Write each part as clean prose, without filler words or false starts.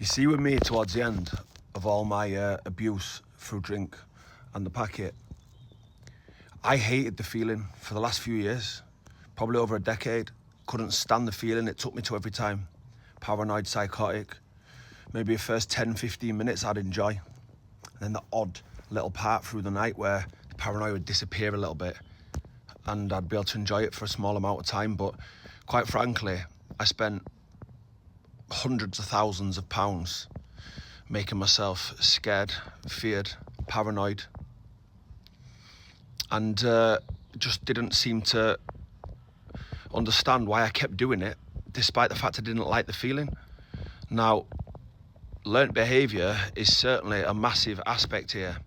You see, with me, towards the end of all my abuse through drink and the packet, I hated the feeling for the last few years, probably over a decade. Couldn't stand the feeling it took me to every time. Paranoid, psychotic. Maybe the first 10, 15 minutes I'd enjoy. And then the odd little part through the night where the paranoia would disappear a little bit and I'd be able to enjoy it for a small amount of time. But quite frankly, I spent hundreds of thousands of pounds making myself scared, feared, paranoid, and just didn't seem to understand why I kept doing it, despite the fact I didn't like the feeling. Now, learnt behaviour is certainly a massive aspect here.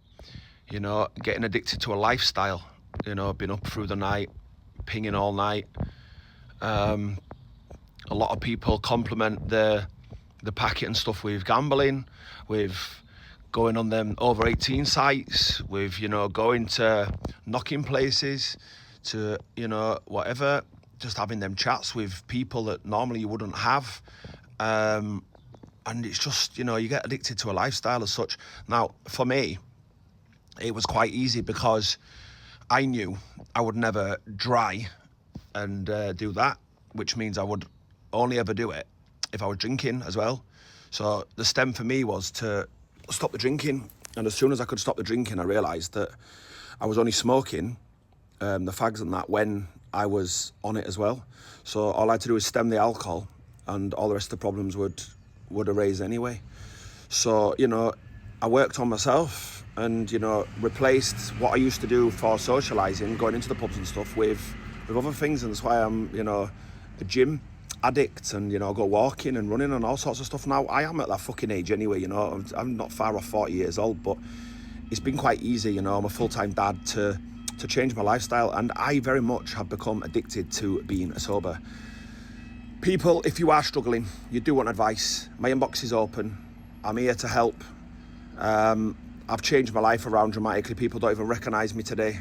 You know, getting addicted to a lifestyle, you know, being up through the night, pinging all night. A lot of people compliment the packet and stuff with gambling, with going on them over 18 sites, with, you know, going to knocking places, to, you know, whatever, just having them chats with people that normally you wouldn't have. And it's just, you know, you get addicted to a lifestyle as such. Now, for me, it was quite easy because I knew I would never dry and do that, which means I would only ever do it if I was drinking as well. So the stem for me was to stop the drinking, and as soon as I could stop the drinking, I realised that I was only smoking the fags and that when I was on it as well. So all I had to do was stem the alcohol, and all the rest of the problems would arise anyway. So, you know, I worked on myself and, you know, replaced what I used to do for socialising, going into the pubs and stuff, with other things, and that's why I'm, you know, a gym addict, and, you know, I go walking and running and all sorts of stuff now. I am at that fucking age anyway, you know. I'm not far off 40 years old, but it's been quite easy, you know. I'm a full-time dad to change my lifestyle, and I very much have become addicted to being sober. People, if you are struggling, you do want advice, my inbox is open. I'm here to help. I've changed my life around dramatically. People don't even recognise me today.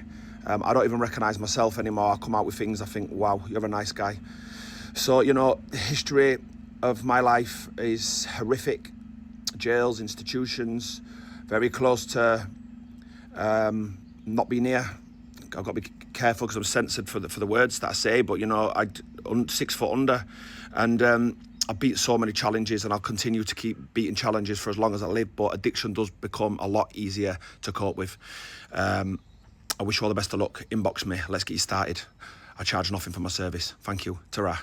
I don't even recognise myself anymore. I come out with things, I think, wow, you're a nice guy. So, you know, the history of my life is horrific. Jails, institutions, very close to not being here. I've got to be careful because I'm censored for the words that I say, but, you know, I'm 6 foot under, and I beat so many challenges, and I'll continue to keep beating challenges for as long as I live, but addiction does become a lot easier to cope with. I wish you all the best of luck. Inbox me, let's get you started. I charge nothing for my service. Thank you. Ta-ra.